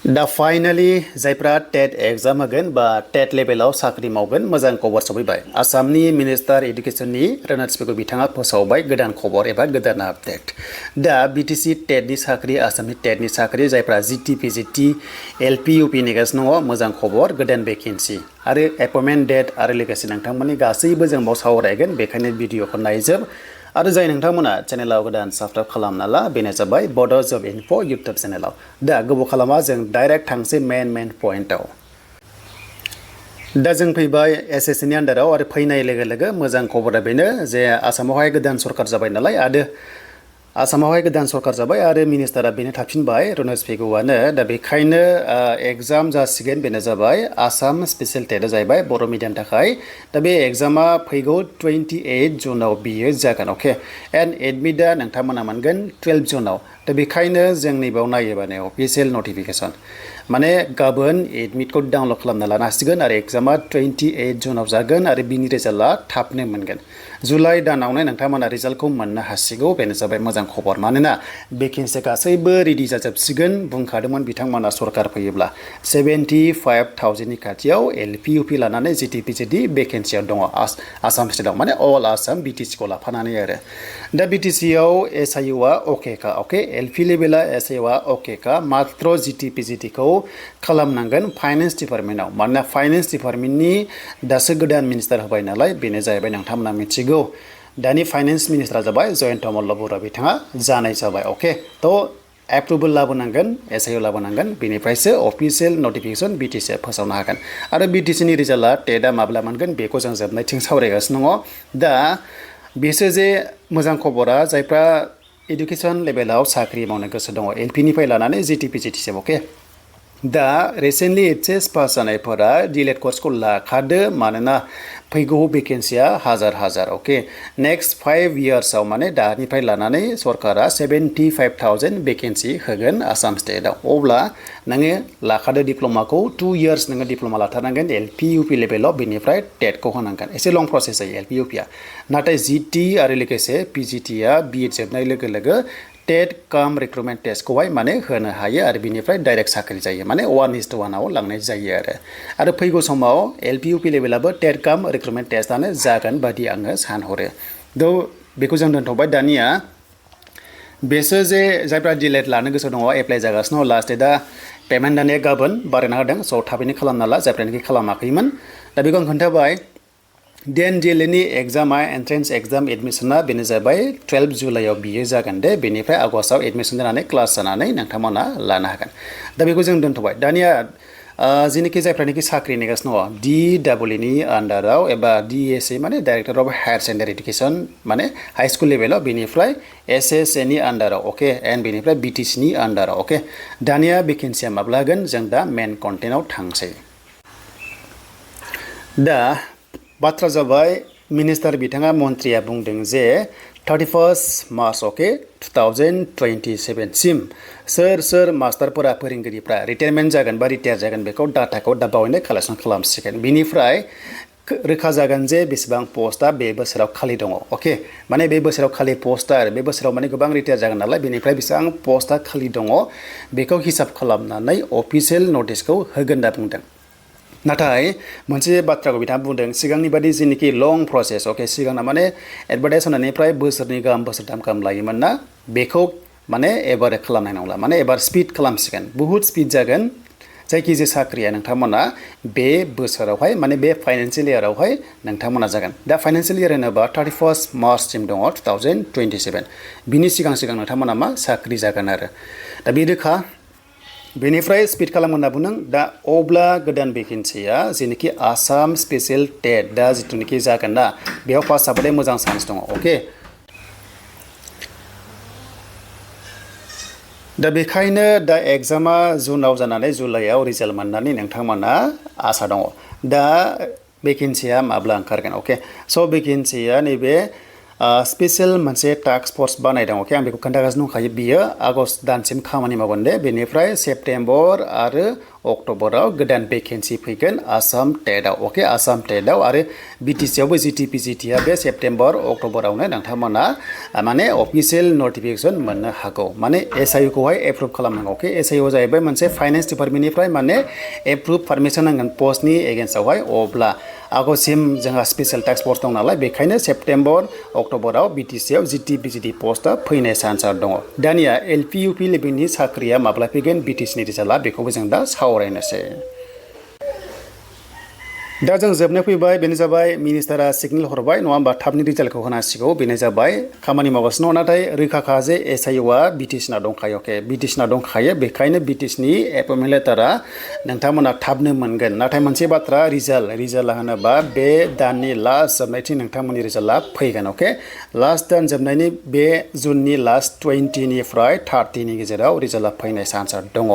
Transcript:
दा फाइनाली जायफ्रा टेट एग्जाम होगोन बा टेट लेभेलाव साख्रि मावगोन मोजां खबर सफैबाय आसामनि मिनिस्टार एडुकेशननि रनज पेगु बिथाङा फोसावबाय गोदान खबर एबा गोदान आपडेट दा BTC टेटनि साख्रि आसामनि टेटनि साख्रि जायफ्रा GT PGT LP UP नेगासिनो दङ मोजां खबर गोदान भेकेन्सि आरो एपइन्टमेन्ट डेट आरो लोगोसे नोंथांमोननि गासैबो जों बाव सावरायगोन बेखायनो भिडिअखौ नायजोब आरो जाय नोंथांमोना चेनेलाव गोदान साबस्क्राइब खालामना ला बेनो जाबाय बड' जब इनफो इउटुब चेनेलाव दा गोबाव खालामा जों डाइरेक्ट थांसै मेन पइन्टआव दा जों फैबाय SSC नि आन्दाराव आरो फैनाय लोगो लोगो मोजां खबरा बेनो जे आसामावहाय गोदान सरकार जाबाय नालाय आरो आसामावहाय गोदान सरकार जाबाय आरो मिनिस्टारा बेनो थाफिनबाय रनज पेगुआनो दा बेखायनो एग्जाम जासिगोन बेनो जाबाय आसाम स्पेशल टेटआ जाहैबाय बर' मिडियामनि थाखाय दा बे एग्जामा फैगौ 28 जुनाव बियो जागोन अके एन्ड एडमिटआ नोंथांमोना मोनगोन 12 जुनाव दा बेखायनो जों नैबाव नायोबानो अफिसियेल नटिफिकेसन माने गाबोन एडमिटखौ डाउनलड खालामना लानो हासिगोन आरो एग्जामा 28 जुनाव जागोन आरो बिनि रिजाल्टआ थाबनो मोनगोन जुलाइ दानावनो नोंथांमोना रिजाल्टखौ मोननो हासिगौ बेनो जाबाय मोजां खबर मानोना भेकेन्सि गासैबो रेडि जाजोबसिगोन बुंखादोंमोन बिथांमोना सरकार फैयोब्ला 75,000 नि खाथियाव LP UP लानानै GT PGT भेकेन्सियाव दङ आसाम स्टेटआव माने अल आसाम BTC खौ लाफानानै आरो दा BTC आव SIU आ अके का अके LP लेभेला SIU आ अके का मात्र GT PGT खौ खालामनांगोन फाइनेन्स डिपार्टमेन्टआव मानोना फाइनेन्स डिपार्टमेन्टनि दासो गोदान मिनिस्टार होबाय नालाय बेनो जाहैबाय नोंथांमोना मिथिगौ दानि फाइनेन्स मिनिस्टारा जाबाय जयन्त मल्ल बर' बिथाङा जानाय जाबाय अके थ' एप्रुभेल लाबोनांगोन SIU लाबोनांगोन बेनिफ्रायसो अफिसियेल नटिफिकेसन BTC आ फोसावनो हागोन आरो BTC नि रिजाल्टआ टेटआ माब्ला मोनगोन बेखौ जों जोबनायथिं सावरायगासिनो दङ दा बेसो जे मोजां खबरा जायफ्रा एडुकेसन लेभेलाव साख्रि मावनो गोसो दङ LP निफ्राय लानानै GT PGT सिम अके दा रिसेन्टलि HS पास जानायफोरा डिलेट कर्सखौ लाखादो मानोना फैगौ भेकेन्सिया हाजार अके नेक्स्ट 5 इयार्सआव माने दानिफ्राय लानानै सरकारा 75,000 भेकेन्सि होगोन आसाम स्टेटआव अब्ला नोङो लाखादो डिप्ल'माखौ 2 इयार्स नोङो डिप्ल'मा लाथारनांगोन LP UP लेभेलाव बेनिफ्राय टेटखौ होनांगोन एसे लं प्रसेस जायो LP UP आ नाथाय GT आरो लोगोसे PGT आ BEd जोबनाय लोगो लोगो टेट काम रिक्रुटमेन्ट टेस्टखौहाय माने होनो हायो आरो बिनिफ्राय डाइरेक्ट साख्रि जायो माने 1:1 आव लांनाय जायो आरो फैगौ समाव LP UP लेभेलाबो टेट काम रिक्रुटमेन्ट टेस्टआनो जागोन बादि आङो सानहरो थ' बेखौ जों दोनथ'बाय दानिया बेसो जे जायफ्रा डिलेट लानो गोसो दङ एप्लाइ जागासिनो दङ लास्ट डेटआ पेमेन्ट दानिया गाबोन बारायना होदों स' थाबैनो खालामना ला जायफ्रानोखि खालामाखैमोन दा बेखौ आं खोन्थाबाय DNDLA नि एग्जामा एन्ट्रेन्स एग्जाम एडमिसना बेनो जाबाय 12 जुलाइआव बियो जागोन दे बेनिफ्राय आगस्टआव एडमिसन जानानै क्लास जानानै नोंथांमोना लानो हागोन दा बेखौ जों दोनथ'बाय दानिया जेनोखि जायफ्रानोखि साख्रि नेगासिनो दङ DEE नि आन्डाराव एबा DSA माने director of higher secondary education माने हाई स्कुल लेभेलाव बेनिफ्राय SSA नि आन्डाराव अके एन्ड बेनिफ्राय BTC नि आन्डाराव अके दानिया भेकेन्सिया माब्ला होगोन जों दा मेन कन्टेन्टआव थांसै दा बाथ्रा जाबाय मिनिस्टार बिथाङा मन्थ्रिया बुंदों जे 31 मार्च अके 2027 सिम सोर मास्टारफोरा फोरोंगिरिफ्रा रिटायारमेन्ट जागोन बा रिटायार जागोन बेखौ डाटाखौ दा बावैनो कालेक्सन खालामसिगोन बिनिफ्राय रोखा जागोन जे बेसेबां पस्टआ बे बोसोराव खालि दङ अके माने बे बोसोराव खालि पस्टआ आरो बे बोसोराव माने गोबां रिटायार जागोन नालाय बेनिफ्राय बेसेबां पस्टआ खालि दङ बेखौ हिसाब खालामनानै अफिसियेल नटिसखौ होगोन होनना बुंदों नाथाय मोनसे बाथ्राखौ बिथाङा बुंदों सिगांनि बादि जेनोखि लं प्रसेस अके सिगांना माने एडभार्टाइज होनायनिफ्राय बोसोरनै गाहाम बोसोरथाम गाहाम लायोमोन ना बेखौ माने एबार खालामनाय नंला माने एबार स्पिड खालामसिगोन बुहुत स्पिड जागोन जायखिजाया साख्रिया नोंथांमोना बे बोसोरावहाय माने बे फाइनान्सियेल इयारावहाय नोंथांमोना जागोन दा फाइनान्सियेल इयार होनोबा 31 मार्चसिम दङ 2027 बिनि सिगां नोंथांमोना मा साख्रि जागोन आरो दा बे रोखा बेनिफ्राय स्पिड खालामगोन होनना बुंदों दा अब्ला गोदान भेकेन्सिया जेनोखि आसाम स्पेशल टेट दा जिथुनिखि जागोन ना बेयाव पास जाबाथाय मोजां चान्स दङ अके दा बेखायनो दा एग्जामा जुनाव जानानै जुलाइआव रिजाल्ट मोननानै नोंथांमोना आसा दङ दा भेकेन्सिया माब्ला ओंखारगोन अके स' भेकेन्सिया नैबे स्पेशल मोनसे टास्क फोर्स बानायदों अके आं बेखौ खोन्थागासिनो दंखायो बियो आगस्ट दानसिम खामानि मावगोन दे बेनिफ्राय सेप्तेम्बर आरो अक्ट'बराव गोदान भेकेन्सि फैगोन आसाम टेटआव अके आसाम टेटआव आरो BTC आवबो GTPCT आ बे सेप्तेम्बर अक्ट'बरावनो नोंथांमोना माने अफिसियेल नटिफिकेसन मोननो हागौ माने SIU खौहाय एप्रुभ खालामनांगौ अके SIU जाहैबाय मोनसे फाइनेन्स डिपार्टमेन्टनिफ्राय माने एप्रुभ पारमिसन नांगोन पस्टनि एगेन्स्टआवहाय अब्ला आगस्तसिम जोंहा स्पेशल टास्क फोर्स दं नालाय बेखायनो सेप्तेम्बर अक्ट'बराव BTC आव GTPCT पस्टआ फैनाय चान्सआ दङ दानिया LP UP लेभेलनि साख्रिया माब्ला फैगोन BTC नि रिजाल्टआ बेखौबो जों दा सावरायनोसै दा जों जोबनाय फैबाय बेनो जाबाय मिनिस्टारा सिगनेल हरबाय नङा होमबा थाबनि रिजाल्टखौ होनांसिगौ बेनो जाबाय खामानि मावगासिनो दं नाथाय रोखाखा जे SIU आ BTC ना दंखायो अके BTC ना दंखायो बेखायनो BTC नि एपइन्टमेन्ट लेटारा नोंथांमोना थाबनो मोनगोन नाथाय मोनसे बाथ्रा रिजाल्टआ होनोबा बे दाननि लास्ट जोबनायथिं नोंथांमोननि रिजाल्टआ फैगोन अके लास्ट दान जोबनायनि बे जुननि लास्ट 20 निफ्राय 30 नि गेजेराव रिजाल्टआ फैनाय चान्सआ दङ